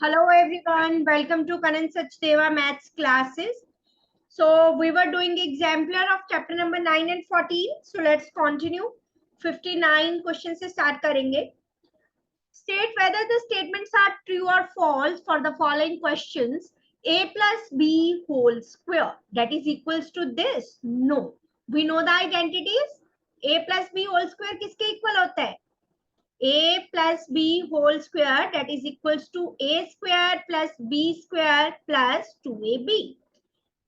Hello everyone, welcome to Kanan Sachdeva Maths classes. So we were doing exemplar of chapter number 9 and 14. So let's continue. 59 questions से start करेंगे. State whether the statements are true or false for the following questions. A plus B whole square, that is equals to this. No. We know the identities. A plus B whole square किसके equal होता है? A plus B whole square, that is equals to A square plus B square plus 2AB.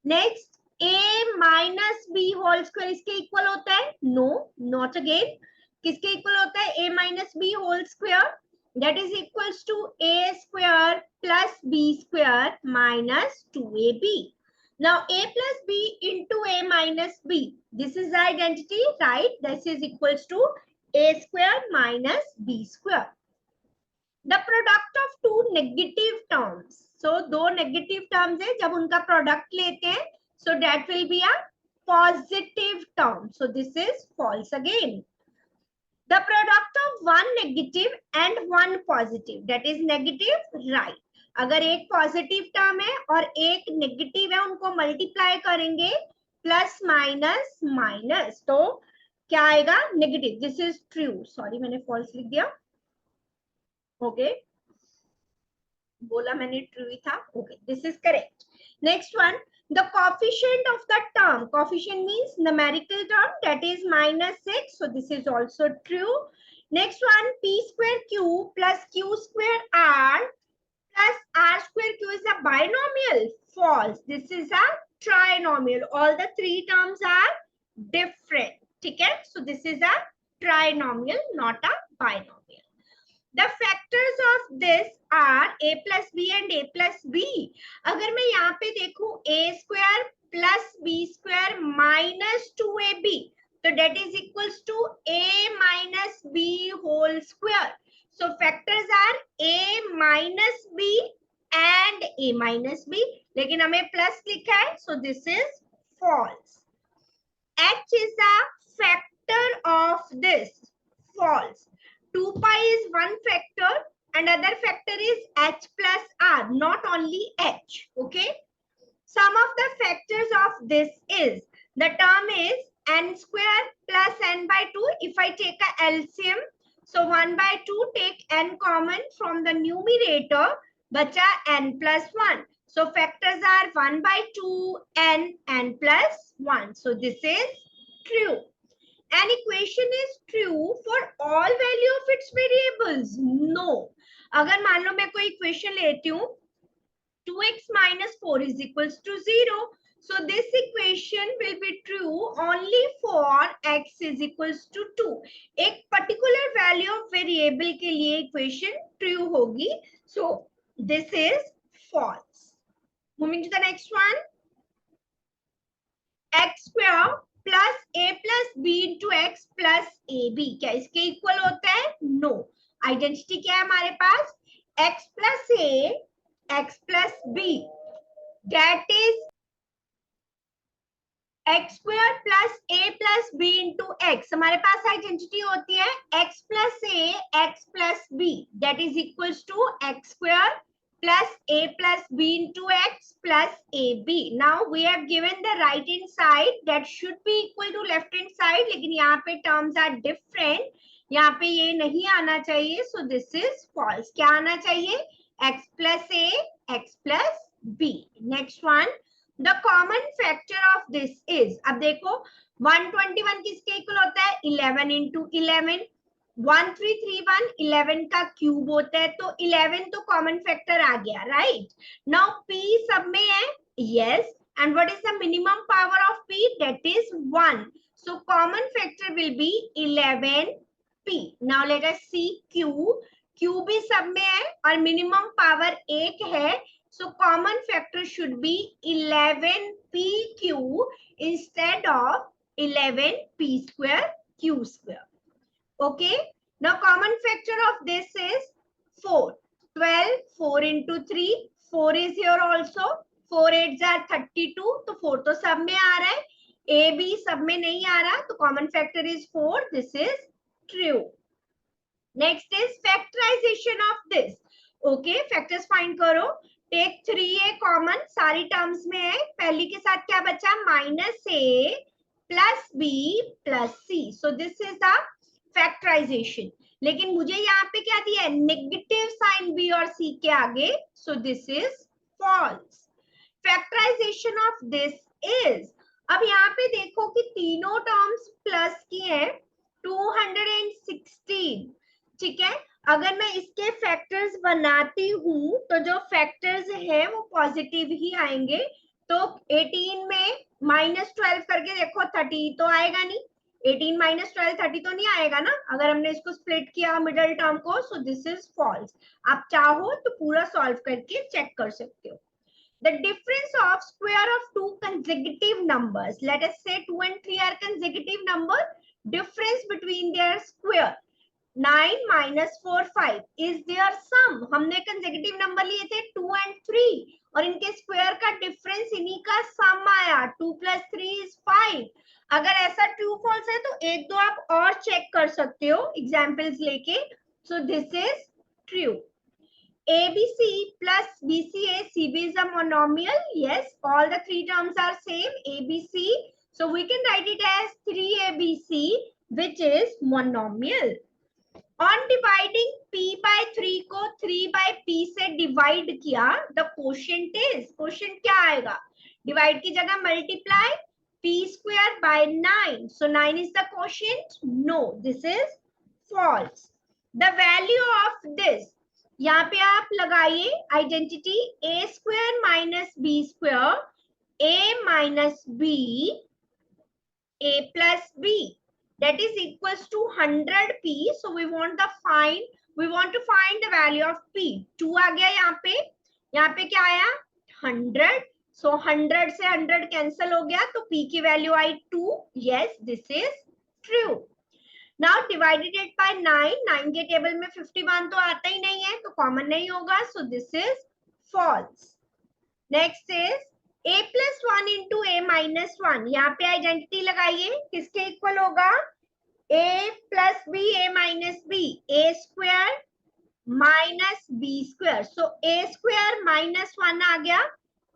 Next, A minus B whole square इसके equal होता है? No, not again. किसके equal होता है? A minus B whole square, that is equals to A square plus B square minus 2AB. Now A plus B into A minus B. This is the identity, right? This is equals to A square minus B square. The product of two negative terms. So दो negative terms है, जब उनका product लेते हैं, so that will be a positive term. So this is false again. The product of one negative and one positive, that is negative, right. अगर एक positive term है और एक नेगेटिव है, उनको मल्टीप्लाई करेंगे प्लस माइनस माइनस, तो क्या आएगा? Negative. This is true. Sorry, मैंने फॉल्स लिख दिया. ओके, बोला मैंने ट्रू ही था. Okay, this is correct. Next one, the coefficient of the term, coefficient means numerical term, that is -6, so this is also true. Next one, p square q plus q square r plus r square q is a binomial. False. This is a trinomial. All the three terms are different. Okay, so this is a trinomial, not a binomial. The factors of this are a plus b and a plus b. अगर मैं यहाँ पे देखूं a square plus b square minus 2ab, so that is equals to a minus b whole square. So factors are a minus b and a minus b, लेकिन हमें plus लिखा है, so this is false. H is a factor of this. False. 2 pi is one factor and other factor is h plus r, not only h. Okay. Some of the factors of this is, the term is n square plus n by 2. If I take a LCM, so 1 by 2, take n common from the numerator, bacha n plus 1. So factors are 1 by 2, n plus 1. So this is true. An equation is true for all value of its variables. No. अगर मान लो मैं कोई equation लेती हूँ 2x minus 4 is equals to 0. So this equation will be true only for x is equals to 2. एक particular value of variable के लिए equation true होगी. So this is false. Moving to the next one. X square plus a plus b into x plus a b, क्या इसके equal होता है? No. Identity क्या है हमारे पास? x plus a x plus b, that is x square plus a plus b into x. हमारे पास आइडेंटिटी होती है x plus a x plus b, that is equals to x square plus a plus b into x plus ab. Now we have given the right hand side that should be equal to left hand side, लेकिन यहाँ पे terms are different. यहाँ पे ये नहीं आना चाहिए, so this is false. क्या आना चाहिए? x plus a x plus b. Next one, the common factor of this is, अब देखो 121 किसके इक्वल होता है? 11 into 11. 1331 11 का क्यूब होता है, तो 11 तो कॉमन फैक्टर आ गया, राइट. नाउ p सब में है, yes, and what is the minimum power of p? That is 1. So common factor will be 11p. Now let us see q भी सब में है और मिनिमम पावर 1 है, सो common factor should be 11pq instead of 11p square q square. Okay, now common factor of this is 4. 12, 4 into 3, 4 is here also. 4 8s are 32, तो 4 तो सब में आ रहा है, a b सब में नहीं आ रहा, तो common factor is 4. This is true. Next is factorization of this. Okay factors find करो, टेक 3a कॉमन, सारी टर्म्स में है, पहली के साथ क्या बचा -a plus b plus c, so this is the factorization. लेकिन मुझे यहाँ पे क्या दिया है, नेगेटिव साइन b और c के आगे, so this is false. Factorization of this is, अब यहाँ पे देखो कि तीनों टर्म्स प्लस की है, 216, ठीक है। अगर मैं इसके फैक्टर्स बनाती हूँ तो जो फैक्टर्स है वो पॉजिटिव ही आएंगे। तो 18 में -12 करके देखो 30 तो आएगा नहीं, 18 - 12 30 तो नहीं आएगा ना, अगर हमने इसको स्प्लिट किया मिडिल टर्म को, सो दिस इज फॉल्स। आप चाहो तो पूरा सॉल्व करके चेक कर सकते हो। The difference of square of two consecutive numbers, let us say 2 and 3 are consecutive number, difference between their square 9 minus 4 5 is their sum। हमने consecutive number लिए थे 2 and 3 और इनके square का difference इन्हीं का sum आया, 2 plus 3 is 5। अगर ऐसा true false है तो एक दो आप और check कर सकते हो examples लेके, so this is true। ABC plus BCA, CB is a monomial. Yes, all the three terms are same, ABC. So we can write it as 3ABC, which is monomial. On dividing P by 3 को 3 by P से divide किया, the quotient is, quotient क्या आएगा, divide की जगह multiply P square by 9. So 9 is the quotient? No, this is false. The value of this, यहाँ पे आप लगाइए identity, a square minus b square, a minus b, a plus b, that is equals to 100p. So we want to find the value of p। 2 आ गया यहाँ पे क्या आया 100, so 100 से 100 कैंसिल हो गया तो p की value I 2। yes, this is true। Now divided it by 9, 9 के टेबल में 51 तो आता ही नहीं है तो कॉमन नहीं होगा, so this is false। Next is a plus 1 into a minus 1, यहाँ पे आइडेंटिटी लगाइए, किसके इक्वल होगा, a plus b, a minus b, a square minus b square, so a square minus 1 आ गया,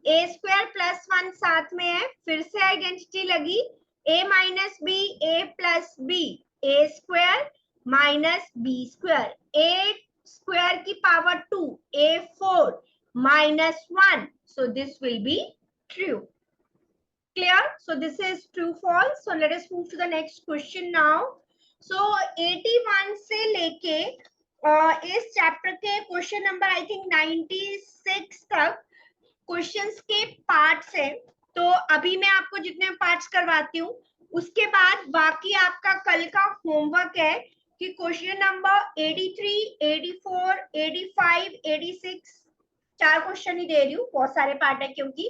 a square plus 1 साथ में है, फिर से आइडेंटिटी लगी, a minus b, a plus b, a square minus b square, a square की power 2, a4 minus 1, so this will be true। Clear? So this is true false। So let us move to the next question now। So 81 से लेके इस chapter के question number I think 96 तक questions के parts है। तो अभी मैं आपको जितने पार्ट्स करवाती हूँ, उसके बाद बाकी आपका कल का होमवर्क है कि क्वेश्चन नंबर 83, 84, 85, 86, 4 क्वेश्चन ही दे रही हूँ, बहुत सारे पार्ट है क्योंकि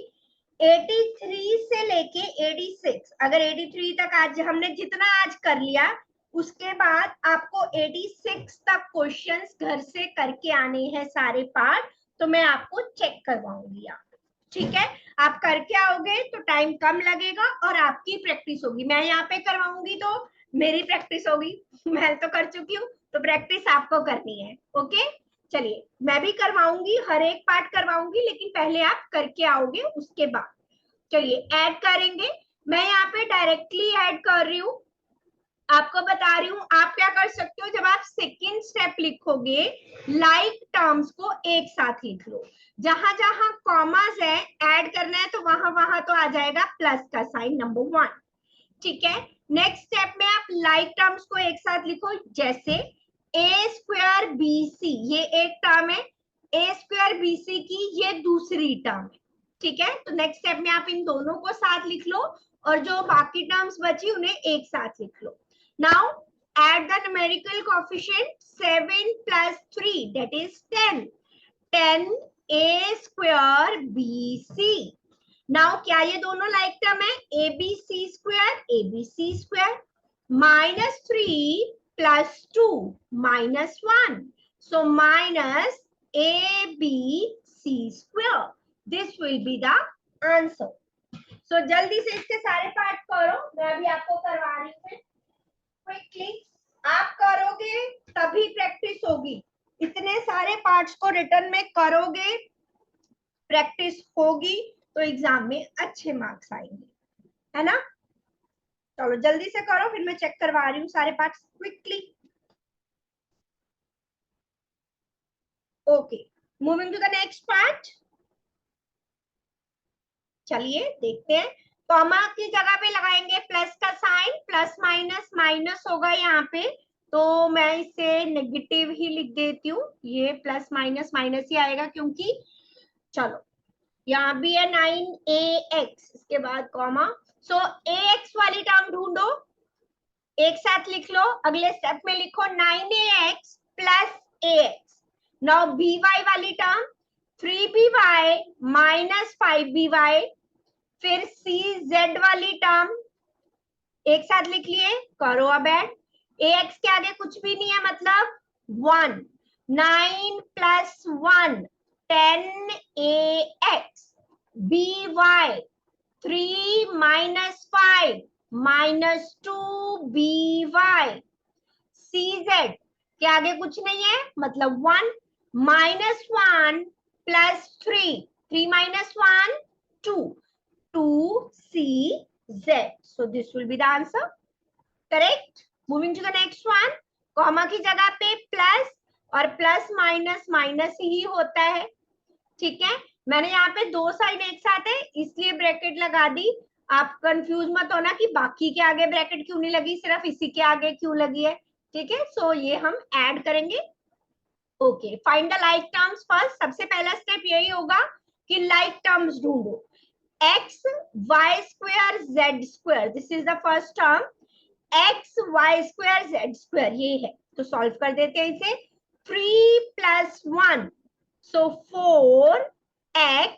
83 से लेके 86, अगर 83 तक आज हमने जितना आज कर लिया, उसके बाद आपको 86 तक क्वेश्चंस घर से करके आने हैं सारे पार्ट, तो मैं आपको चेक करवाऊंगी यहाँ, ठीक है। आप करके आओगे तो टाइम कम लगेगा और आपकी प्रैक्टिस होगी। मैं यहाँ पे करवाऊंगी तो मेरी प्रैक्टिस होगी, मैं तो कर चुकी हूँ, तो प्रैक्टिस आपको करनी है। ओके, चलिए मैं भी करवाऊंगी, हर एक पार्ट करवाऊंगी, लेकिन पहले आप करके आओगे उसके बाद। चलिए ऐड करेंगे, मैं यहाँ पे डायरेक्टली ऐड कर रही हूँ, आपको बता रही हूँ। आप क्या कर सकते हो, जब आप सेकेंड स्टेप लिखोगे, लाइक टर्म्स को एक साथ लिख लो, जहां जहां कॉमास है ऐड करना है तो वहां वहां तो आ जाएगा प्लस का साइन नंबर 1, ठीक है। नेक्स्ट स्टेप में आप लाइक टर्म्स को एक साथ लिखो, जैसे ए स्क्वायर बी सी, ये एक टर्म है, ए स्क्वायर बी सी की ये दूसरी टर्म है, ठीक है। तो नेक्स्ट स्टेप में आप इन दोनों को साथ लिख लो और जो बाकी टर्म्स बची उन्हें एक साथ लिख लो। Now add the numerical coefficient 7 plus 3, that is 10, 10 a square bc। Now क्या ये दोनों लाइक टर्म है, abc square minus 3 plus 2 minus 1, so minus abc square, this will be the answer। So जल्दी से इसके सारे पार्ट करो, मैं अभी आपको करवा रही हूँ क्विकली, आप करोगे तभी प्रैक्टिस होगी। इतने सारे पार्ट्स को रिटर्न में करोगे, प्रैक्टिस होगी तो एग्जाम में अच्छे मार्क्स आएंगे, है ना। चलो जल्दी से करो, फिर मैं चेक करवा रही हूँ सारे parts quickly. Okay, moving to the next part. चलिए देखते हैं। कॉमा की जगह पे लगाएंगे प्लस का साइन, प्लस माइनस माइनस होगा यहाँ पे, तो मैं इसे नेगेटिव ही लिख देती हूँ, ये प्लस माइनस माइनस ही आएगा क्योंकि, चलो यहाँ भी है 9ax, इसके बाद कॉमा, सो ax वाली टर्म ढूंढो, एक साथ लिख लो, अगले स्टेप में लिखो 9ax plus ax। Now by वाली टर्म 3by माइनस 5by, फिर cz वाली टर्म एक साथ लिख लिए, करो अब ऐड, ax के आगे कुछ भी नहीं है मतलब 1, 9 plus 1 10ax, by 3 minus 5 minus 2by, cz के आगे कुछ नहीं है मतलब 1, minus 1 plus 3 minus 1 2, 2cz, so this will be the answer, correct। moving to the next one, comma की जगह पे प्लस, और प्लस माइनस माइनस ही होता है, ठीक है। मैंने यहाँ पे दो साइन एक साथ है इसलिए ब्रैकेट लगा दी, आप कंफ्यूज मत होना कि बाकी के आगे ब्रैकेट क्यों नहीं लगी, सिर्फ इसी के आगे क्यों लगी है, ठीक है। सो ये हम ऐड करेंगे। Okay, find the like terms first, सबसे पहला स्टेप यही होगा कि लाइक टर्म्स ढूंढो, x y square z square, this is the first term, x y square z square ये है, तो सॉल्व कर देते हैं इसे, 3 प्लस 1, सो 4x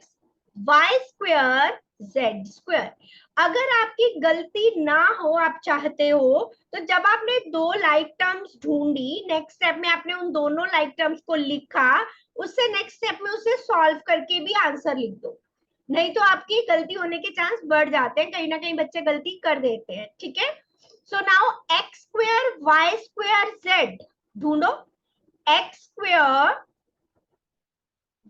y square z square. अगर आपकी गलती ना हो, आप चाहते हो तो जब आपने दो लाइक टर्म्स ढूंढी, नेक्स्ट स्टेप में आपने उन दोनों लाइक टर्म्स को लिखा, उससे नेक्स्ट स्टेप में उसे सॉल्व करके भी आंसर लिख दो, नहीं तो आपकी गलती होने के चांस बढ़ जाते हैं, कहीं ना कहीं बच्चे गलती कर देते हैं, ठीक है। So now x square y square z ढूंढो, x square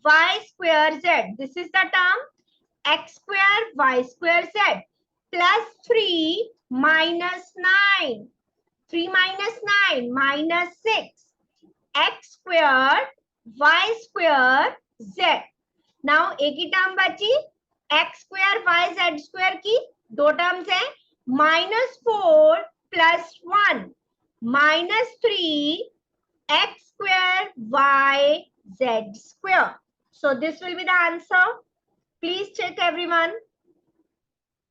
y square z, this is the term x square y square z plus 3 minus 9, 3 minus 9 minus 6, x square y square z। now एक ही term बची x square y z square की, दो terms है, -4 plus 1 -3 x square y z square, so this will be the answer, please check everyone।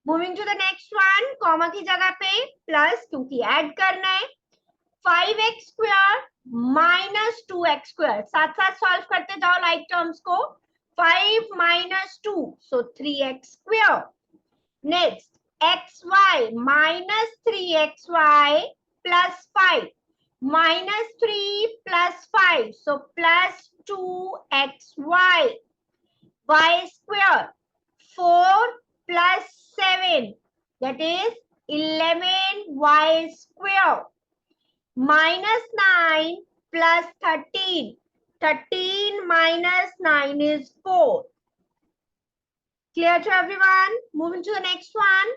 moving to the next one, comma की जगह पे plus क्योंकि add करना है, 5x square minus 2x square, साथ साथ सॉल्व करते जाओ लाइक टर्म्स को, 5 minus 2 so 3x square, next xy minus 3xy plus 5 minus 3 plus 5, so plus 2xy, y square 4 plus 7, that is 11y square, minus 9 plus 13, 13 minus 9 is 4, clear to everyone। moving to the next one,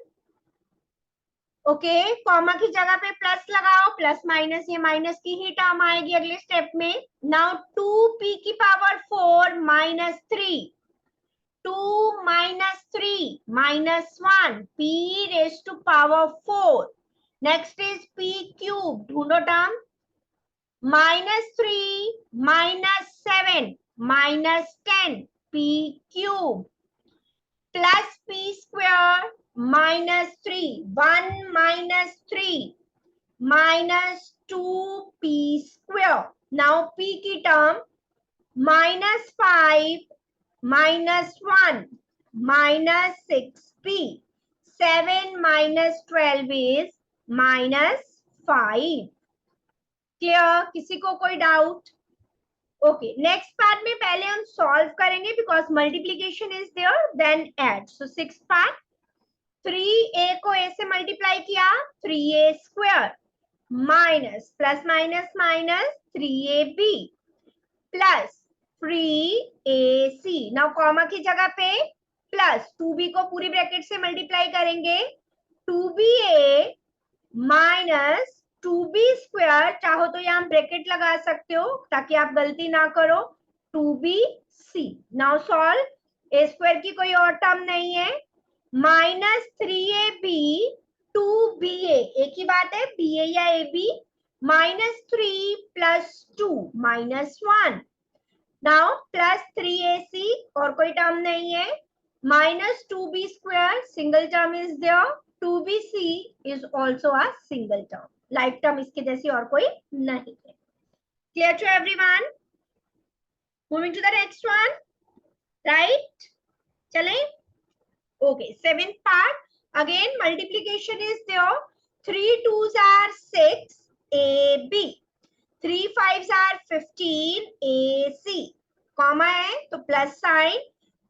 okay comma की जगह पे plus लगाओ, plus minus ये minus की ही term आएगी अगले step में। Now 2p की power 4 minus 3, 2 minus 3 minus 1, p raise to power 4, next is p cube, ढूंढो term, -3 -7 -10 p cube plus p square -3, 1 -3 -2p square. Now p की टर्म -5 -1 -6p, 7 -12 is -5, क्लियर, किसी को कोई डाउट। ओके नेक्स्ट पार्ट में पहले हम solve करेंगे because multiplication is there, then add. So 6 part, 3a को a से मल्टीप्लाई किया 3a square minus plus minus minus 3ab plus 3ac। Now comma की जगह पे प्लस 2b को पूरी ब्रैकेट से मल्टीप्लाई करेंगे, 2ba माइनस 2b स्क्वायर, चाहो तो यहाँ ब्रैकेट लगा सकते हो ताकि आप गलती ना करो, 2bc। नाउ सॉल्व, ए स्क्वायर की कोई और टर्म नहीं है, माइनस 3ab 2ba, एक ही बात है ba या ab, minus 3 plus 2 minus 1। Now plus 3ac और कोई टर्म नहीं है, minus 2b square single term is there, 2bc is also a single term, like term इसके जैसी और कोई नहीं है। Clear to everyone? Moving to the next one, right? चलें, okay. Seventh part, again multiplication is there, 3 2s are 6 ab, 3 5s are 15 ac, comma है तो plus sign,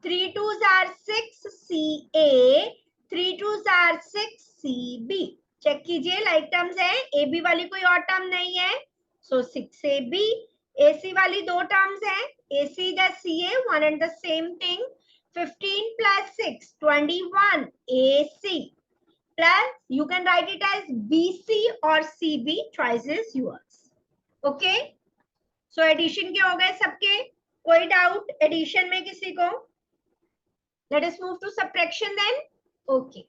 3 2s are 6 ca, 3 2s are 6 cb। Check कीजिए, like terms है, ab वाली कोई और term नहीं है, सो 6ab। ac वाली दो टर्म्स है, ac the ca, one and the same thing, 15 plus 6 21 ac, plus you can write it as bc or cb, choice is yours। Okay, so addition के हो गए सबके, कोई डाउट एडिशन में किसी को? Let us move to subtraction then. Okay,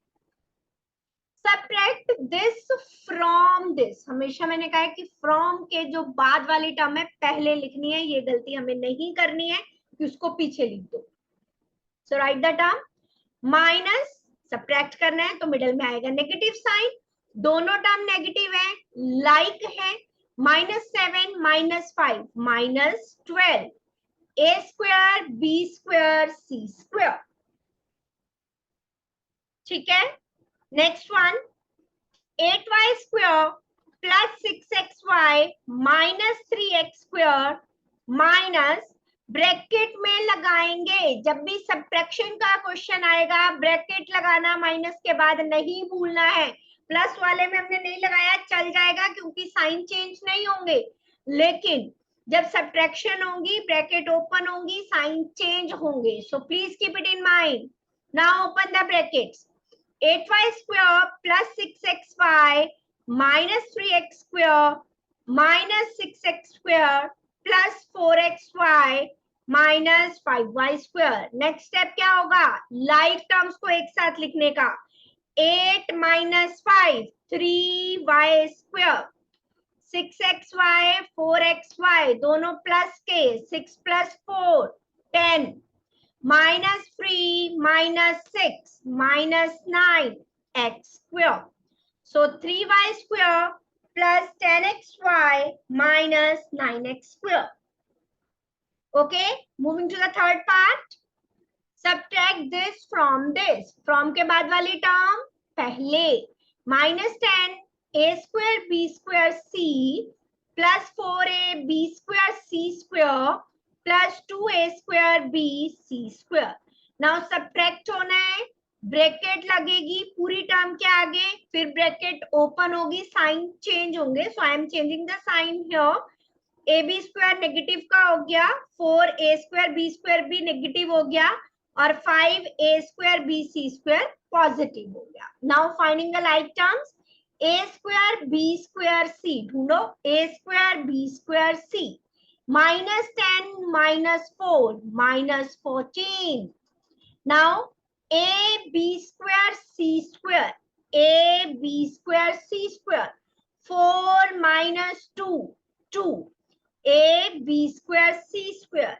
subtract this from this. हमेशा मैंने कहा है कि फ्रॉम के जो बाद वाली टर्म है पहले लिखनी है, ये गलती हमें नहीं करनी है कि उसको पीछे लिख दो। So write the term, minus subtract करना है तो मिडल में आएगा नेगेटिव साइन, दोनों टर्म नेगेटिव है, लाइक है, minus 7 minus 5 minus 12, a square b square c square. ठीक है, next one, 8y square plus 6xy minus 3x square minus, bracket में लगाएंगे, जब भी सब्ट्रैक्शन का क्वेश्चन आएगा ब्रैकेट लगाना माइनस के बाद नहीं भूलना है। प्लस वाले में हमने नहीं लगाया, चल जाएगा क्योंकि साइन चेंज नहीं होंगे, लेकिन जब सब्ट्रैक्शन होगी ब्रैकेट ओपन होगी, साइन चेंज होंगे, so please keep it in mind. Now open the brackets, 8y square plus 6xy minus 3x square minus 6x square plus 4xy minus 5y square। Next step क्या होगा, like terms को एक साथ लिखने का, 8 minus 5 3y square, 6xy 4xy दोनों plus के, 6 plus 4 10, minus 3 minus 6 minus 9x square, so 3y square plus 10xy minus 9x square। okay, moving to the third part, subtract this from this, from के बाद वाली term पहले, minus 10 a square b square c plus 4a b square c square plus 2a square b c square। Now subtract होना है, bracket लगेगी पूरी term के आगे, फिर ब्रैकेट ओपन होगी, साइन चेंज होंगे, so I am changing the sign here, a b square negative का हो गया, 4a स्क्वायर b स्क्वायर भी नेगेटिव हो गया, और 5a square b c square positive हो गया। Now finding the like terms, a square b square c ढूंढो, a square b square c, minus 10 minus 4 minus 14। now a b square c square, a b square c square, 4 minus 2 2, a b square c square।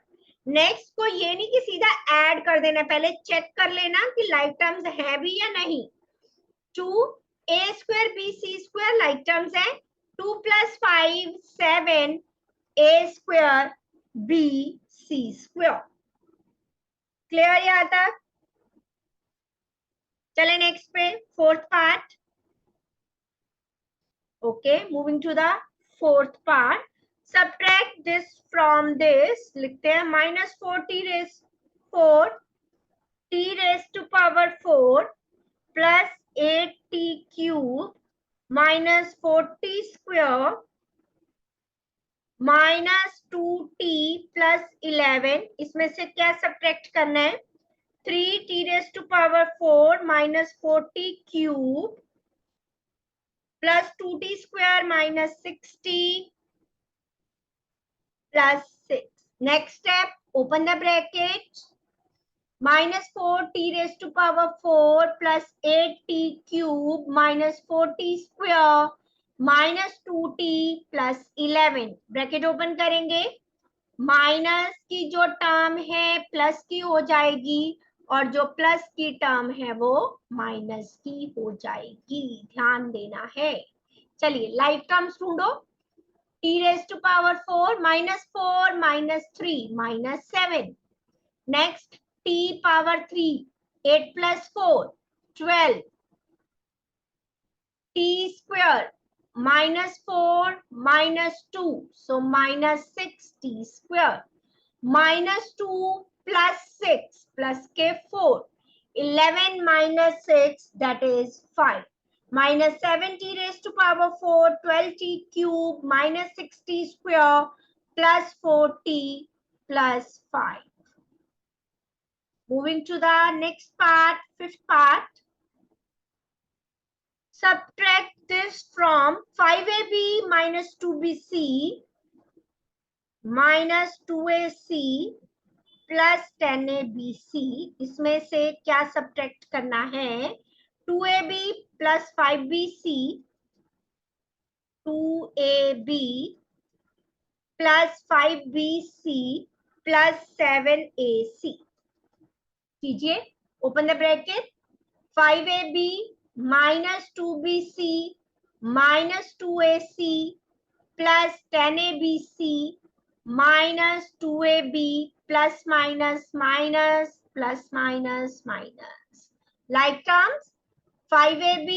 Next को ये नहीं कि सीधा add कर देना, पहले check कर लेना कि लाइक टर्म्स है भी या नहीं। 2 a square b c square like terms है, 2 plus 5 7 a square b c square। Clear यहाँ तक? चले नेक्स्ट पे, fourth part. Okay, moving to the fourth part, subtract this from this, लिखते हैं minus 4t raise 4 t raise to power 4 plus 8t cube minus 4t square -2t+11, इसमें से क्या subtract करना है? 3t⁴ -4t³ +2t² -6t +6. Next step, open the brackets. -4t⁴ +8t³ -4t² -2t+11. Bracket open करेंगे, minus की जो term है plus की हो जाएगी और जो प्लस की टर्म है वो माइनस की हो जाएगी, ध्यान देना है। चलिए लाइक टर्म्स ढूंढो। t⁴ -4 -3 -7. Next t⁻3 8 + 4 12. t² -4 -2 so -6t². -2 + 6 plus k4 11 - 6 that is 5. -7t⁴ 12t³ -6t² +4t +5. Moving to the next part, fifth part. Subtract this from 5ab - 2bc -2ac +10abc. इसमें से क्या सब्ट्रैक्ट करना है? 2ab + 5bc 2ab + 5bc +7ac. कीजिए, open the bracket. 5ab - 2bc -2ac +10abc -2ab ±. Like terms, 5ab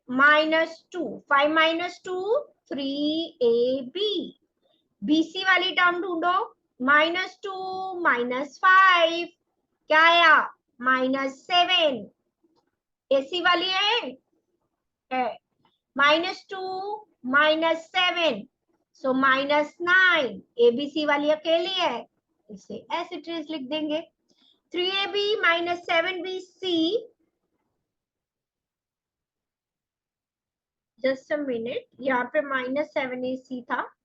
-2, 5 - 2 3ab. bc वाली term ढूंढो. -2 -5 क्या आया? -7. AC वाली है -2 -7 so -9. ABC वाली अकेली है, इसे ऐसे ट्रेस लिख देंगे. 3ab - 7bc. Just a minute, यहाँ पे -7ac था,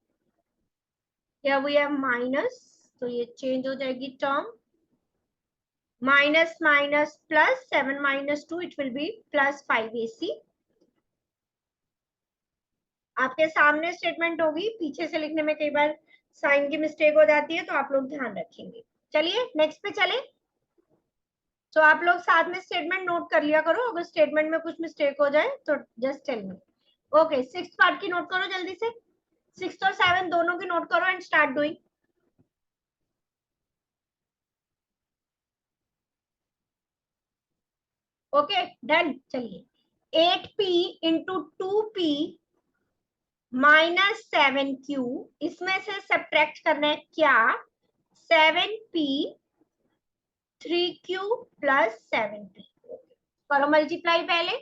या वी हैव माइनस, तो ये चेंज हो जाएगी term. -, +7 - 2 it will be +5ac. आपके सामने स्टेटमेंट होगी, पीछे से लिखने में कई बार साइन की मिस्टेक हो जाती है, तो आप लोग ध्यान रखेंगे. चलिए नेक्स्ट पे चले. तो आप लोग साथ में स्टेटमेंट नोट कर लिया करो, अगर स्टेटमेंट में कुछ मिस्टेक हो जाए तो just tell me. Okay, 6th part की नोट करो जल्दी से. 6th और 7th दोनों की नोट करो and start doing. Okay done. चलिए, 8p × 2p -7q. इसमें से सब्ट्रैक्ट करना है क्या? 7p 3q + 7p. करो मल्टीप्लाई पहले.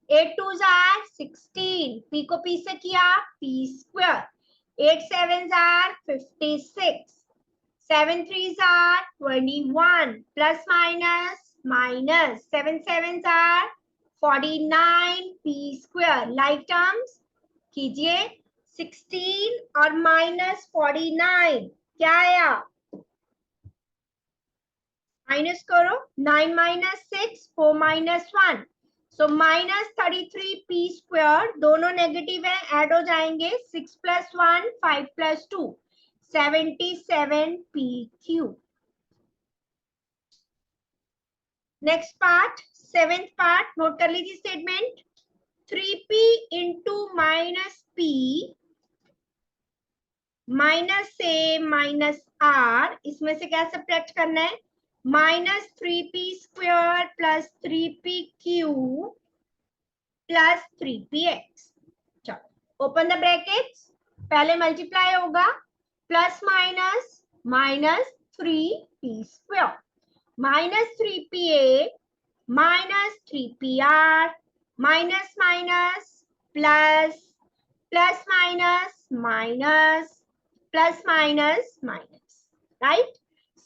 8 2s are 16, p को p से किया p². 8 7s are 56, 7 3s are 21 ± 7 7s are 49 p². Like terms कीजिए. 16 और -49 क्या आया? माइनस करो. 9 - 6 4 - 1 सो -33p². दोनों नेगेटिव है, ऐड हो जाएंगे. 6 + 1 5 + 2 77p³. Next part, 7th part note कर लीजिए स्टेटमेंट. 3p × -p -a - इसमें से क्या सब्ट्रैक्ट करना है? -3p² + 3p³ + 3px. चलो ओपन द ब्रैकेट्स. पहले मल्टीप्लाई होगा, plus minus -3p² -3pa -3pr -+ plus minus minus plus minus minus, right.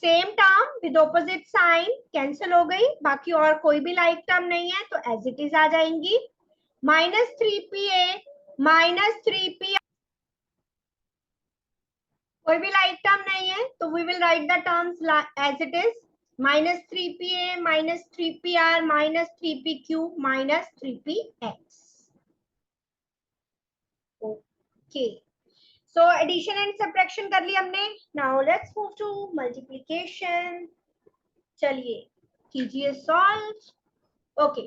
Same term with opposite sign cancel हो गई, बाकी और कोई भी लाइक टर्म नहीं है तो एज इट इज आ जाएंगी। माइनस 3pa माइनस 3p, कोई भी लाइक टर्म नहीं है तो we will write the terms as it is. Minus 3pa minus 3pr minus 3pq minus 3px। Okay, so addition and subtraction कर ली हमने। Now let's move to multiplication. चलिए कीजिए solve. Okay,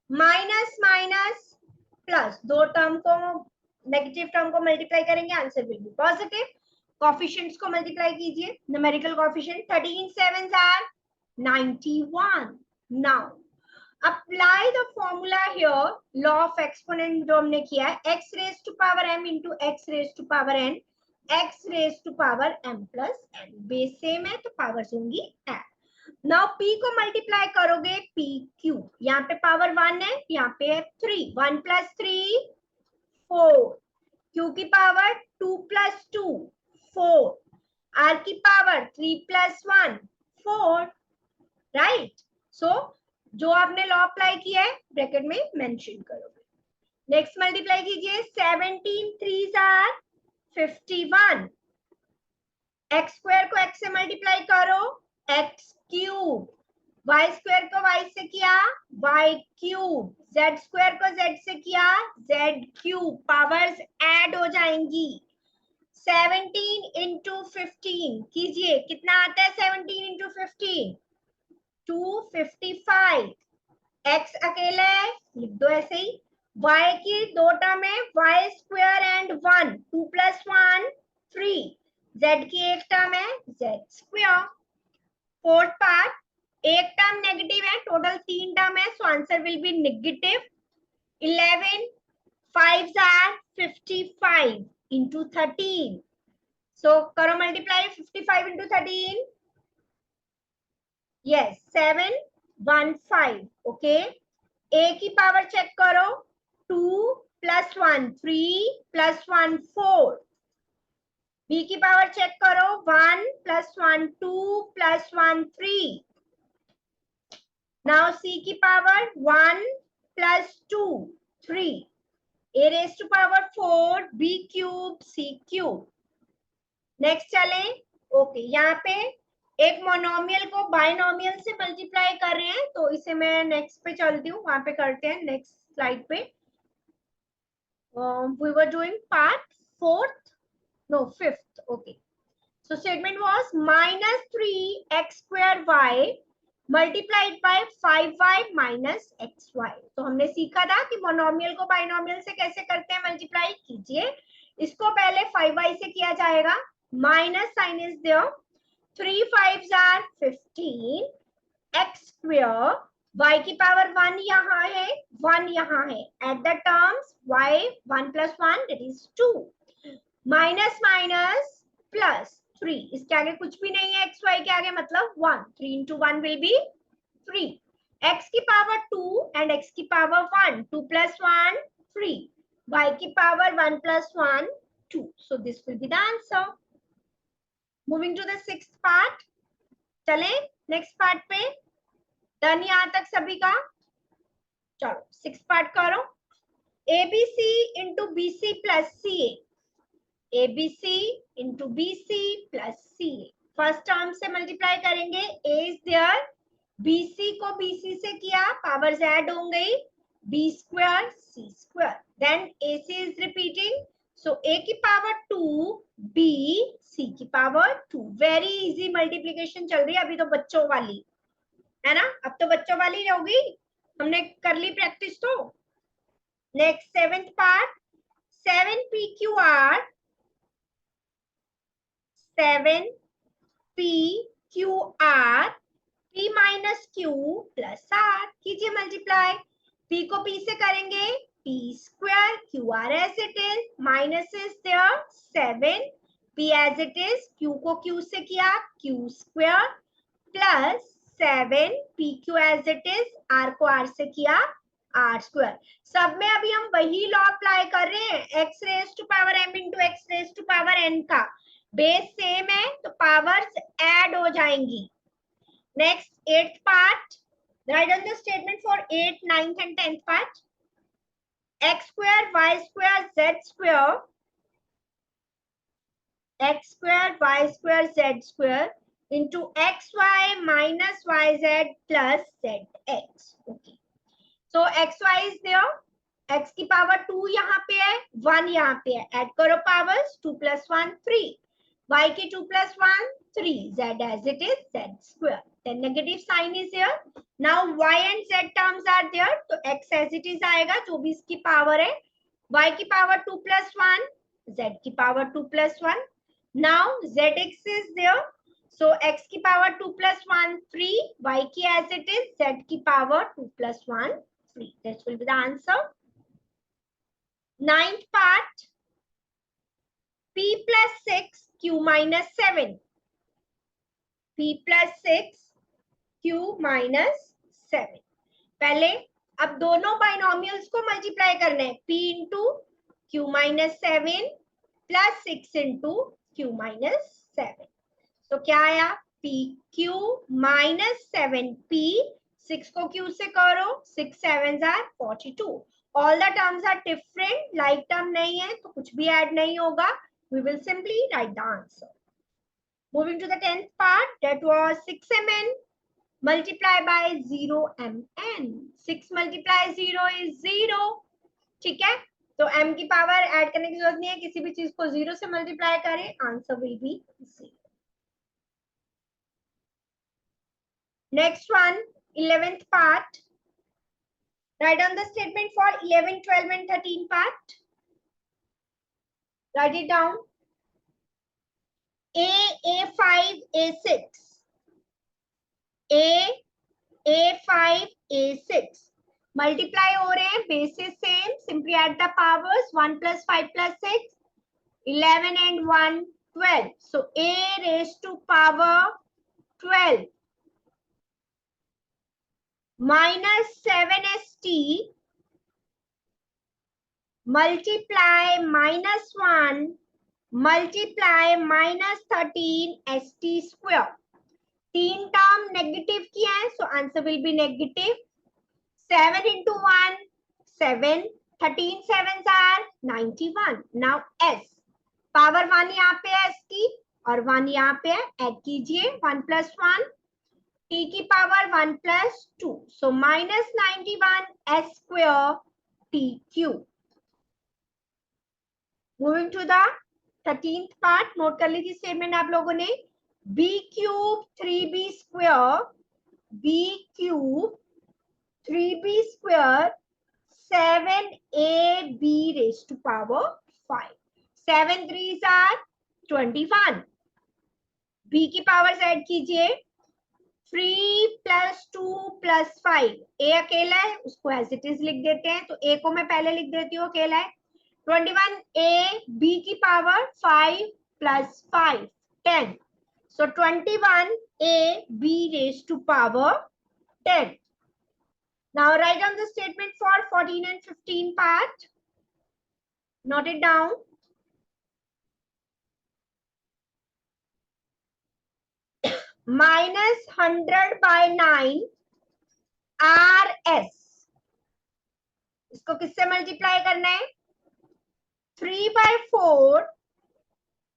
minus minus plus, दो term को negative term को multiply करेंगे, answer will be positive. Coefficients को मल्टीप्लाई कीजिए, numerical coefficient 13 7s are 91। Now apply the formula here, law of exponent जो हमने किया है, x raise to power m into x raise to power n, x raise to power m plus n, base same है तो powers होंगी m। Now p को multiply करोगे p q, यहाँ पे पावर 1 है, यहाँ पे है 3, 1 प्लस 3 4, q की पावर 2 प्लस 2 4, r की पावर 3 प्लस 1 4, राइट। सो जो आपने लॉ अप्लाई किया है ब्रैकेट में मेंशन करोगे। नेक्स्ट मल्टीप्लाई कीजिए, 17 3s आर 51, एक्स स्क्वायर को x से मल्टीप्लाई करो x क्यूब, y स्क्वायर को y से किया y क्यूब, z स्क्वायर को z से किया z क्यूब, पावर्स ऐड हो जाएंगी। 17 इंटू 15 कीजिए, कितना आता है 17 इंटू 15? 255। x अकेला है, लिख दो ऐसे ही। y की दो टर्म है, y square and 1, 2 plus 1 3, z की एक टर्म है z स्क्वायर। फोर्थ पार्ट, एक टर्म नेगेटिव है, टोटल 3 टर्म है, so answer will be negative 11, 5s are 55 into 13। सो करो multiply 55 into 13, yes 715। Okay, a की पावर चेक करो, 2 प्लस 1 3 प्लस 1 4, b की पावर चेक करो, 1 प्लस 1 2 प्लस 1 3, नाउ c की power 1 plus 2 3, a raise to power 4 b cube c cube. Next चले, okay यहाँ पे एक मोनोमियल को बाइनोमियल से मल्टीप्लाई कर रहे हैं, तो इसे मैं नेक्स्ट पे चलती हूँ, वहां पे करते हैं नेक्स्ट स्लाइड पे। we were doing part 4th, no 5th, okay, so statement was minus 3x square y multiplied by 5y minus xy। तो हमने सीखा था कि मोनोमियल को बाइनोमियल से कैसे करते हैं, मल्टीप्लाई कीजिए। इसको पहले 5y से किया जाएगा, minus sign is there, 3 5s are 15, x square, y की पावर 1 यहाँ है 1 यहाँ है, at the terms y 1 plus 1 that is 2, minus minus plus 3, इसके आगे कुछ भी नहीं है, xy के आगे मतलब 1, 3 into 1 will be 3, x की पावर 2 and x की पावर 1, 2 plus 1 3, y की power 1 plus 1 2, so this will be the answer। Moving to the 6th part, चले नेक्स्ट पार्ट पे। डन यहाँ तक सभी का? चलो 6th पार्ट करो, ABC into BC plus CA, ABC into BC plus CA, first term से मल्टीप्लाई करेंगे, A is there, BC को BC से किया, पावर्स ऐड हो गई, B square C square, then AC is repeating, so A की power 2 B C की power 2, very easy multiplication चल रही है अभी तो बच्चों वाली है ना, अब तो बच्चों वाली होगी, हमने कर ली प्रैक्टिस। तो next 7th part, 7PQR 7PQR P minus Q plus R, कीजिए मल्टीप्लाई, P को P से करेंगे P square, QR as it is, minus is there 7, P as it is, Q को Q से किया Q square plus 7PQ as it is, R को R से किया R स्क्वायर। सब में अभी हम वही लॉ अप्लाई कर रहे हैं, x raise to power m into x raise to power n का, बेस सेम है तो पावर्स ऐड हो जाएंगी. Next 8th part, write on the statement for 8th, 9th and 10th part. x square y square z square, x square y square z square into xy minus yz plus zx. Okay, so xy is there, x की power 2 यहाँ पे है, 1 यहाँ पे है, add करो powers, 2 plus 1 3, y की 2 plus 1 3, z as it is, z square. Then negative sign is here. Now y and z terms are there, तो x as it is आएगा, जो भी इसकी पावर है, y की पावर 2 plus 1, z की power 2 plus 1. Now zx is there, so x की power 2 plus 1 3, y की as it is, z की power 2 plus 1 3. This will be the answer. 9th part, p plus 6 q minus 7, p plus 6 q minus 7. पहले अब दोनों binomials को multiply करना है, p into q minus 7 plus 6 into q minus 7. तो क्या आया, p q माइनस 7p, 6 को q से करो, 6 7s are 42. All the terms are different, like term नहीं है तो कुछ भी ऐड नहीं होगा. We will simply write the answer. Moving to the 10th part, that was 6mn multiply by 0mn. 6 multiply 0 is 0. ठीक है, तो m की पावर ऐड करने की जरूरत नहीं है, किसी भी चीज को 0 से मल्टीप्लाई करें, answer will B 0. Next one, 11th part. Write down the statement for 11, 12 and 13 part. Write it down. A5, A6. A5, A6. Multiply हो रहे हैं, bases same. Simply add the powers. 1 plus 5 plus 6. 11 and 1, 12. So A raised to power 12 minus 7st multiply minus 1 multiply minus 13st square. तीन term negative की है, so answer will be negative. 7 into 1 7, 13 sevens are 91. Now s power 1 यहाँ पे है s की और 1 यहाँ पे है, ऐड कीजिए, 1 plus 1 t की power 1 plus 2, so minus 91 s square t cube. Moving to the 13th part, note कर लीजिए स्टेटमेंट आप लोगों ने. b cube 3b square, b cube 3b square 7ab raised to power 5. 7 3s are 21. b की powers add कीजिए, 3 plus 2 plus 5. a अकेला है, उसको एज इट इज लिख देते हैं, तो a को मैं पहले लिख देती हूँ, अकेला है. 21a, b की power 5 plus 5 10. So 21a b raised to power 10. Now write down the statement for 14 and 15 part. Note it down. Minus 100 by 9 RS. इसको किससे मल्टीप्लाई करना है, 3 by 4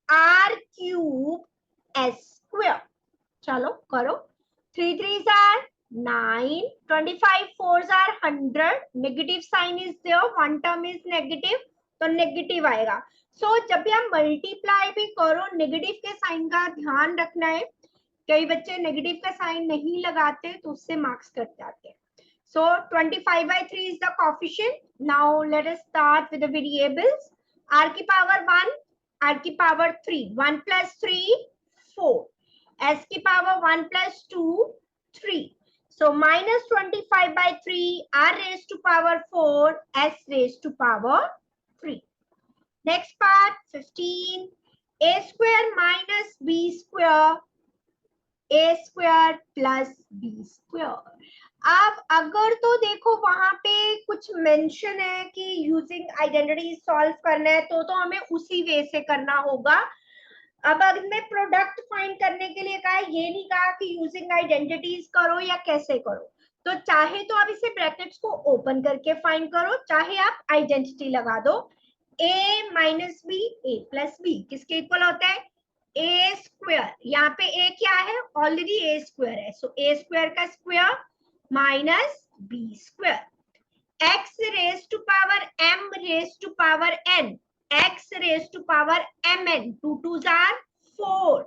R cube S square. चलो करो, 3 3s are 9, 25 4s are 100. Negative sign is there, one term is negative, तो negative आएगा. सो जब भी हम मल्टीप्लाई भी करो, नेगेटिव के साइन का ध्यान रखना है. कई बच्चे नेगेटिव का साइन नहीं लगाते तो उससे मार्क्स कट जाते हैं. So 25 by 3 is the coefficient. Now let us start with the variables. R की पावर 1, R की पावर 3, 1 plus 3 4. S की power 1 plus 2 3. So minus 25 by 3, R raised to power 4, S raised to power 3. Next part 15. A square minus B square, A square plus B square. अब अगर तो देखो वहां पे कुछ मेंशन है कि यूजिंग आइडेंटिटी सॉल्व करना है, तो हमें उसी वे से करना होगा. अब अगर मैं प्रोडक्ट फाइंड करने के लिए कहा है, ये नहीं कहा कि यूजिंग आइडेंटिटीज करो या कैसे करो, तो चाहे तो आप इसे ब्रैकेट्स को ओपन करके फाइंड करो, चाहे आप आइडेंटिटी लगा दो। a minus b, a plus b किसके इक्वल होता है? A square. यहाँ पे ए क्या है? ऑलरेडी ए स्क्वायर है, सो ए स्क्वायर का square minus b square. x raised to power m raised to power n, x raised to power mn, 2 2s are 4,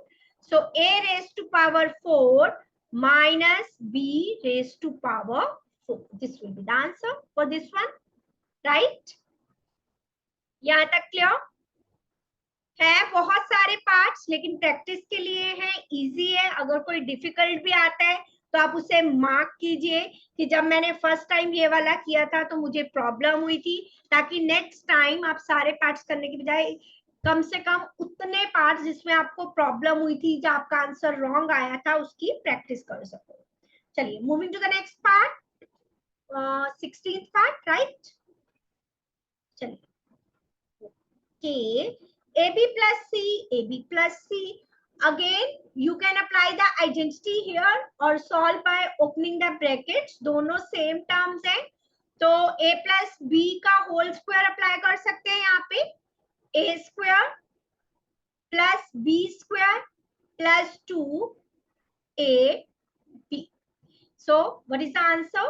so a raised to power 4 minus b raised to power 4, this will be the answer for this one, right? यहाँ तक clear है? बहुत सारे parts, लेकिन practice के लिए है, easy है। अगर कोई डिफिकल्ट भी आता है तो आप उसे मार्क कीजिए कि जब मैंने फर्स्ट टाइम ये वाला किया था तो मुझे प्रॉब्लम हुई थी, ताकि नेक्स्ट टाइम आप सारे पार्ट्स करने की बजाय कम से कम उतने पार्ट्स जिसमें आपको प्रॉब्लम हुई थी, जो आपका आंसर रॉन्ग आया था, उसकी प्रैक्टिस कर सको। चलिए moving to the next part, 16th part, right? चलिए K, AB plus C, AB plus C. Again, you can apply the identity here or solve by opening the brackets. दोनों same terms हैं, तो A plus B का whole square apply कर सकते हैं यहाँ पे, A square plus B square plus 2AB. So, what is the answer?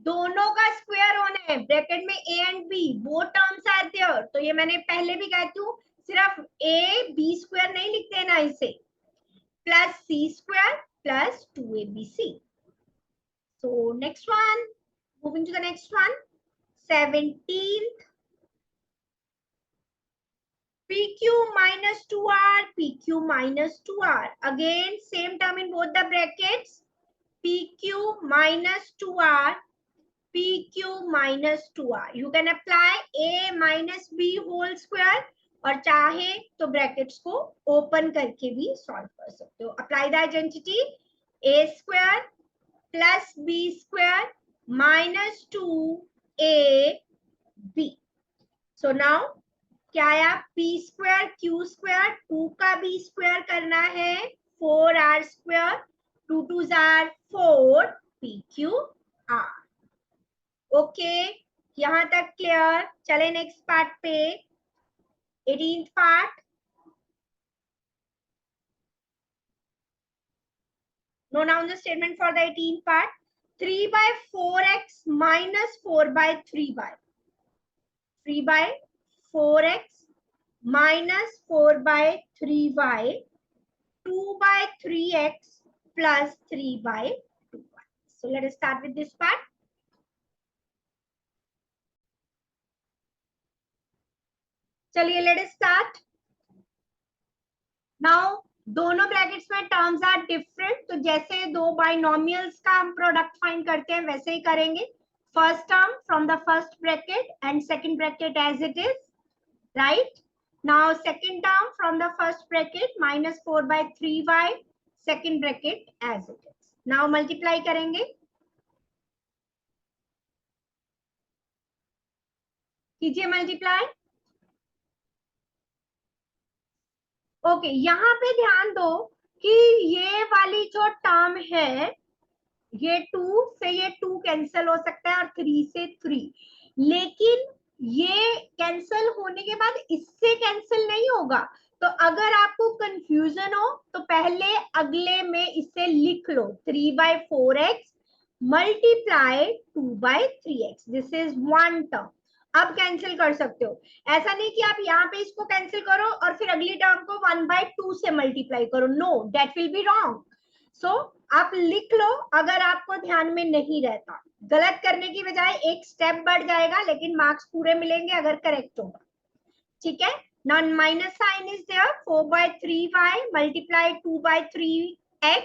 दोनों का स्क्वायर होना है, ब्रैकेट में a and b both terms are there, तो ये मैंने पहले भी कहती हूँ, सिर्फ ए बी स्क्वायर नहीं लिखते ना इसे, plus c square plus 2abc. So next one, moving to the next one, 17th, pq minus 2r, pq minus 2r, again same term in both the brackets, pq minus 2r, PQ minus 2R. You can apply A minus B whole square, और चाहे तो brackets को open करके भी solve कर सकते हो. Apply the identity, A square plus B square minus 2AB. So now क्या आया? P square Q square, 2 का B square करना है 4R square, 2 2s are 4, PQR. Okay, यहां तक क्लियर? चले नेक्स्ट पार्ट पे, 18th part. Note down the statement for the 18th part. 3 by 4x minus 4 by 3y, 3 by 4x minus 4 by 3y, 2 by 3x plus 3 by 2y. So let us start with this part. चलिए let us start now. दोनों brackets में terms are different, तो जैसे दो binomials का हम product find करते हैं वैसे ही करेंगे. First term from the first bracket and second bracket as it is, right? Now second term from the first bracket minus 4 by 3y, second bracket as it is. Now multiply करेंगे, कीजिए multiply. Okay, यहाँ पे ध्यान दो कि ये वाली जो टर्म है, ये 2 से ये 2 कैंसिल हो सकता है और 3 से 3, लेकिन ये कैंसिल होने के बाद इससे कैंसिल नहीं होगा. तो अगर आपको कंफ्यूजन हो तो पहले अगले में इसे लिख लो, 3 by 4x multiply 2 by 3x, this is one term. अब कैंसिल कर सकते हो, ऐसा नहीं कि आप यहाँ पे इसको कैंसिल करो और फिर अगली टर्म को 1 by 2 से मल्टीप्लाई करो, no, that will be wrong. So आप लिख लो अगर आपको ध्यान में नहीं रहता. गलत करने की बजाय एक स्टेप बढ़ जाएगा, लेकिन मार्क्स पूरे मिलेंगे अगर करेक्ट होगा. ठीक है, now minus sign is there, 4 by 3y multiply 2 by 3x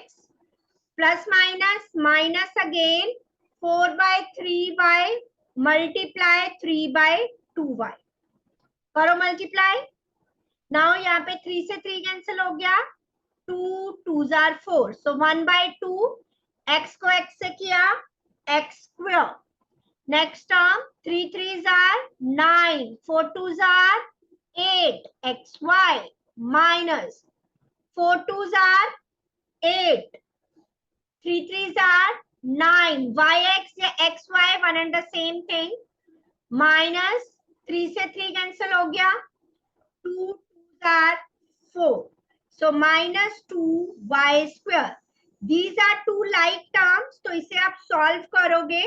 plus minus minus again 4 by 3y multiply 3 by 2y. करो मल्टीप्लाई. नाउ यहाँ पे 3 से 3 कैंसिल हो गया, 2 2s are 4, so 1 by 2, x को x से किया x square. Next term 3 3s are 9, 4 2s are 8, xy minus 4 2s are 8, 3 3s are 9, yx या xy one and the same thing, minus 3 से 3 कैंसिल हो गया, 2 2s are 4, so minus 2y square. These are two like terms, तो इसे आप solve करोगे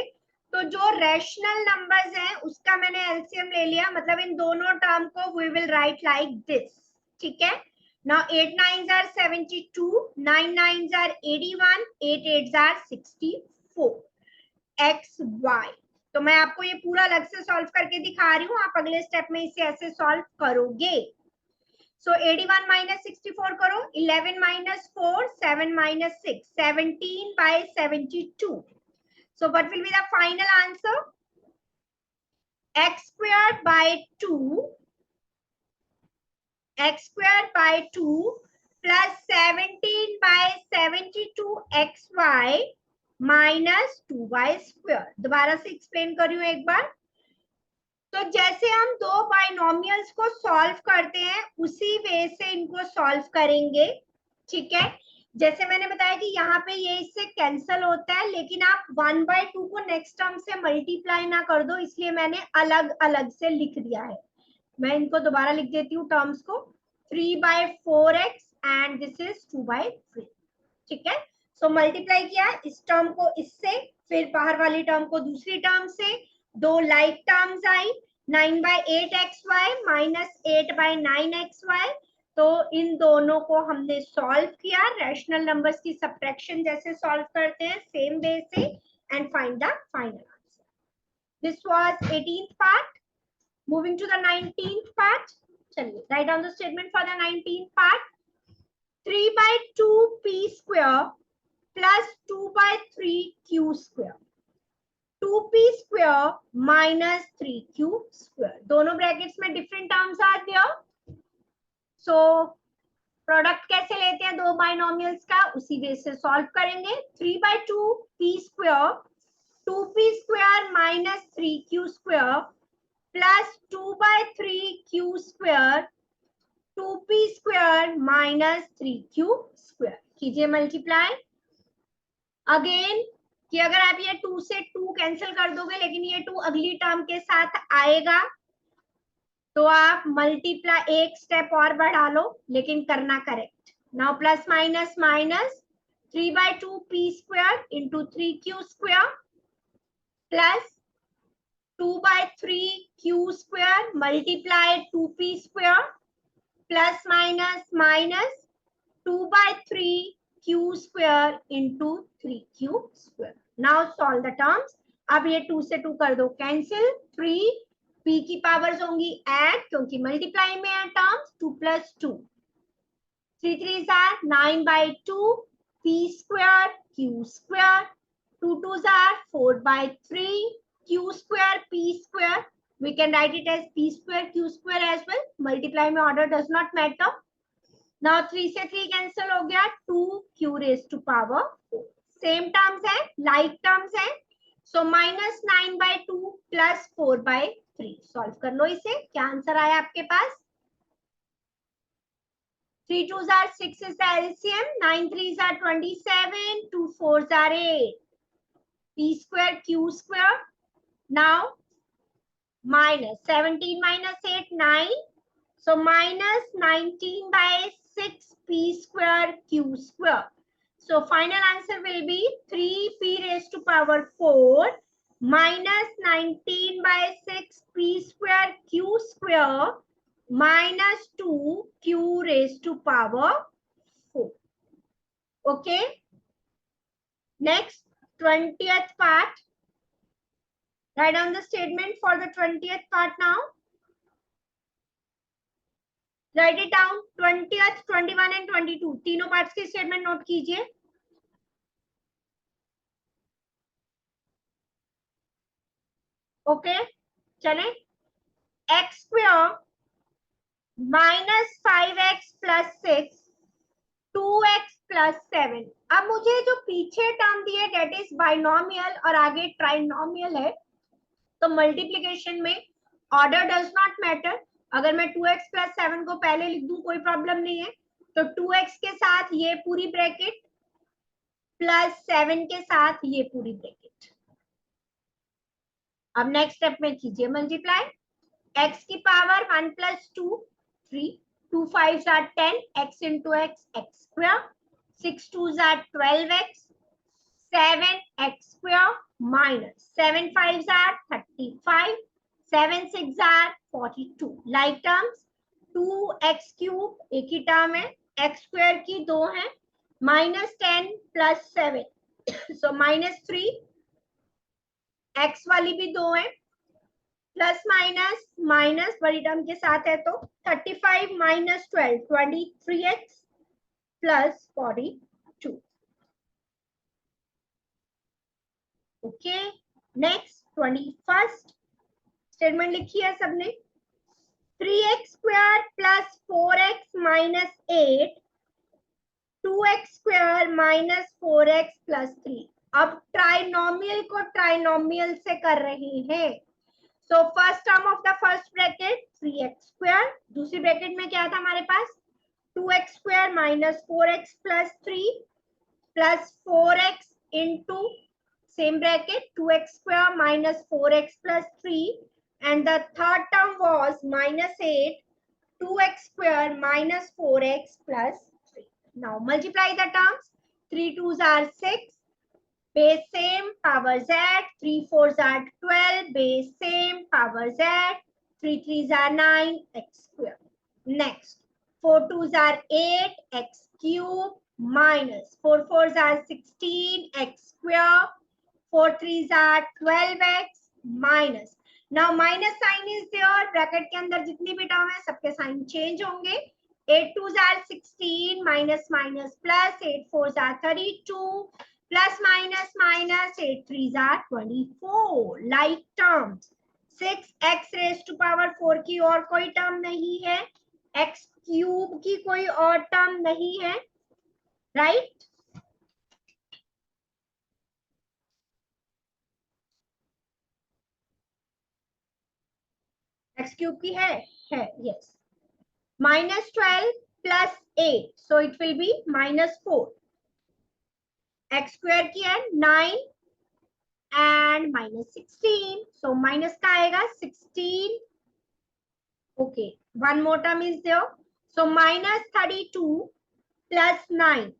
तो जो रेशनल नंबर्स हैं उसका मैंने एलसीएम ले लिया, मतलब इन दोनों टर्म को we will write like this, ठीक है। Now 8 9s are 72, 9 9s are 81, 8 8s are 64, x y। तो मैं आपको ये पूरा अलग से सॉल्व करके दिखा रही हूँ, आप अगले स्टेप में इसे ऐसे सॉल्व करोगे। So 81 minus 64 करो, 11 minus 4, 7 minus 6, 17 by 72. So what will be the final answer? X squared by 2, x squared by 2 plus 17 by 72 xy minus 2y square. दोबारा से एक्सप्लेन कर रही हूँ एक बार। तो जैसे हम दो बाइनोमियल्स को सॉल्व करते हैं उसी वे से इनको सॉल्व करेंगे, ठीक है। जैसे मैंने बताया कि यहाँ पे ये इससे कैंसिल होता है, लेकिन आप 1/2 को नेक्स्ट टर्म से मल्टीप्लाई ना कर दो, इसलिए मैंने अलग अलग से लिख दिया है। मैं इनको दोबारा लिख देती हूँ टर्म्स को, 3/4x एंड दिस इज 2/3, ठीक है। सो मल्टीप्लाई किया इस टर्म को इससे, फिर बाहर वाली टर्म को दूसरी टर्म से, दो लाइक टर्म्स आई, 9/8xy माइनस 8/9xy। तो इन दोनों को हमने सॉल्व किया, रैशनल नंबर्स की सब्ट्रैक्शन जैसे सॉल्व करते हैं सेम वे से, and find the final answer. This was 18th part. Moving to the 19th part. चलिए write down the statement for the 19th part. 3/2p square plus 2/3q square, 2p square minus 3q square, दोनों brackets में different terms आ गया। So product कैसे लेते हैं दो binomials का, उसी वे से सॉल्व करेंगे। 3/2p square, 2p square minus 3q square plus 2/3q square, 2p square minus 3q square। कीजिए मल्टीप्लाई अगेन, कि अगर आप ये 2 से 2 कैंसिल कर दोगे लेकिन ये 2 अगली टर्म के साथ आएगा, तो आप मल्टीप्लाई एक स्टेप और बढ़ा लो, लेकिन करना correct. Now plus minus minus, 3/2p square into 3q square plus 2/3q square multiply 2p square plus minus minus 2/3q square into 3q square. Now solve the terms. अब ये 2 से 2 कर दो कैंसिल, 3 p की पावर्स होंगी add, क्योंकि multiply में है terms, 2 + 2, 3 3s are 9/2 p square q square, 2 2s are 4/3 q square p square, we can write it as p square q square as well, multiply में order does not matter। now 3 से 3 cancel हो गया, 2q raised to power 4, same terms है, like terms है, सो -9/2 plus 4/3 solve कर लो इसे। क्या answer आया आपके पास? 3 2s are 6 is the LCM, 9 3s are 27, 2 4s are 8, p square q square, now minus 17 minus 8 9, so minus 19/6 p square q square, so final answer will be 3p raised to power 4 minus 19/6 p square q square minus 2q raised to power 4. Okay. Next, 20th part. Write down the statement for the 20th part now. Write it down. 20th, 21 and 22. तीनों parts की statement note कीजिए। Okay, चले। x square minus 5x plus 6, 2x plus 7। अब मुझे जो पीछे term दिए date is binomial और आगे ट्राइनोमियल है, तो मल्टीप्लिकेशन में ऑर्डर डज नॉट मैटर। अगर मैं 2x plus 7 को पहले लिख दूं कोई प्रॉब्लम नहीं है, तो 2x के साथ ये पूरी ब्रैकेट प्लस 7 के साथ ये पूरी ब्रैकेट। अब नेक्स्ट स्टेप में कीजिए मल्टीप्लाई। x की power 1 + 2 3, 2 5 are 10, x into x x square, 6 2s are 12x, 7x square minus 7 5s are 35, 7 6 are 42. like terms 2x cube एक ही टर्म है, x square की 2 है, -10 + 7 so -3, x वाली भी 2 है, प्लस माइनस माइनस बड़ी टर्म के साथ है तो 35 - 12 23x + 42। Okay next 21st statement लिखी है सबने। 3x² + 4x - 8, 2x² - 4x + 3। अब ट्राइनोमियल को ट्राइनोमियल से कर रहे हैं। So first term of the first bracket 3x², दूसरी ब्रैकेट में क्या था हमारे पास 2x² - 4x + 3 plus 4x into same bracket 2x² - 4x + 3, and the third term was -8 2x² - 4x + 3. Now multiply the terms. 3 2s are 6, base same power z, 3 4s are 12, base same power z, 3 3s are 9 x square. Next 4 2s are 8 x cube minus 4 4s are 16 x square, 4 3s are 12x minus, now minus sign is there, bracket के अंदर जितनी भी term है सबके sign change होंगे। 8 2s are 16 minus minus plus 8 4s are 32 plus minus minus 8 3s are 24. like terms 6x raised to power 4 की और कोई टर्म नहीं है, x क्यूब की कोई और टर्म नहीं है, राइट। x क्यूब की है yes. -12 plus 8 so it will be -4, x square की है 9 and -16 so minus का आएगा 16. okay one more term is there, so -32 plus 9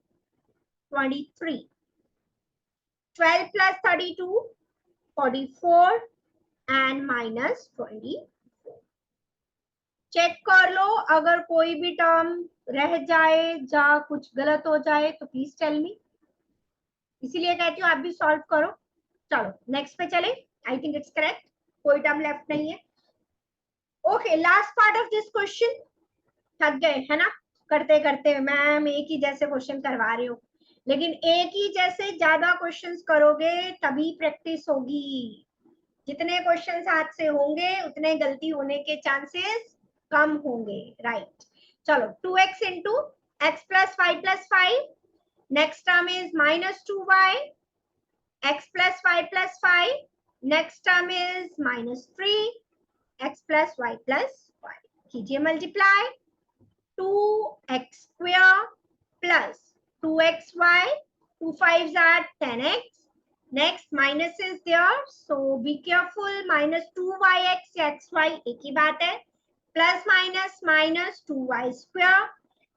23, 12 plus 32 44 and -24. Check कर लो अगर कोई भी टर्म रह जाए या कुछ गलत हो जाए तो प्लीज टेल मी, इसीलिए कहती हूँ आप भी सॉल्व करो। चलो नेक्स्ट पे चले, आई थिंक इट्स करेक्ट, कोई टर्म लेफ्ट नहीं है। Okay last part of this question, थक गए है ना करते करते, मैम एक ही जैसे क्वेश्चन करवा रही हूँ, लेकिन एक ही जैसे ज्यादा क्वेश्चंस करोगे तभी प्रैक्टिस होगी। जितने क्वेश्चंस हाथ से होंगे उतने गलती होने के चांसेस कम होंगे, राइट। चलो 2x into x plus y plus 5, next term is -2y, x plus y plus 5, next term is -3, x plus y plus 5. कीजिए multiply, 2x square plus 2xy, 2 5s are 10x. Next minus is there, so be careful, -2yx xy एक ही बात है, plus minus minus 2y square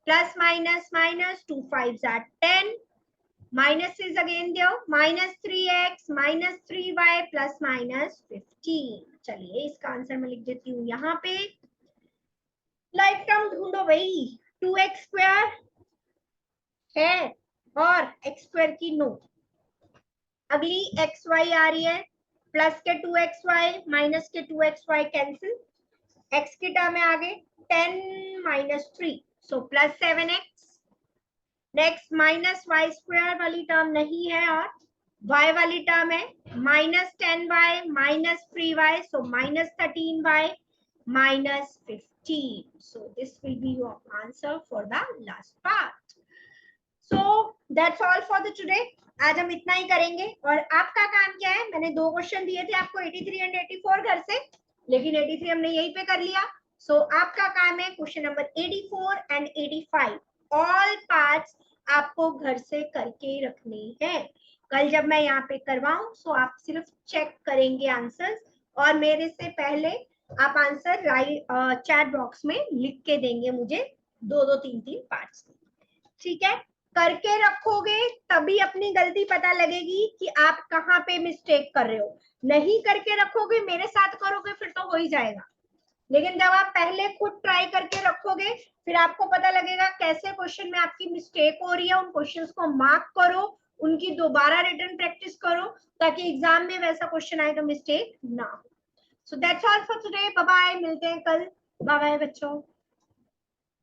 plus minus minus 2 5s are 10, minus is again there, -3x -3y plus -15. चलिए इसका answer मैं लिख देती हूँ यहाँ पे। लाइक टर्म ढूंढो भाई, 2x² है और x² की नो, अगली xy आ रही है, प्लस के 2xy माइनस के 2xy कैंसिल, x की टर्म है आगे 10 - 3 so plus 7x। Next -y² वाली टर्म नहीं है और y वाली टर्म है -10y -3y so -13y -15. so this will be your answer for the last part. so that's all for the today. आज हम इतना ही करेंगे और आपका काम क्या है, मैंने 2 क्वेश्चन दिए थे आपको 83 एंड 84 घर से, लेकिन 83 हमने यहीं पे कर लिया। सो आपका काम है question number 84 and 85 all parts आपको घर से करके रखने हैं। कल जब मैं यहाँ पे करवाऊं सो आप सिर्फ चेक करेंगे आंसर्स, और मेरे से पहले आप आंसर राइट चैट बॉक्स में लिख के देंगे मुझे, 2-2 3-3 पार्ट्स। ठीक है, करके रखोगे तभी अपनी गलती पता लगेगी कि आप कहाँ पे मिस्टेक कर रहे हो। नहीं करके रखोगे, मेरे साथ करोगे फिर तो हो ही जाएगा, लेकिन जब आप पहले खुद ट्राई करके रखोगे फिर आपको पता लगेगा कैसे क्वेश्चन में आपकी मिस्टेक हो रही है। उन क्वेश्चंस को मार्क करो, उनकी दोबारा रिटर्न प्रैक्टिस करो, ताकि एग्जाम में वैसा क्वेश्चन आए तो मिस्टेक ना हो। So that's all for today, bye bye, मिलते हैं कल। बाय बाय बच्चों।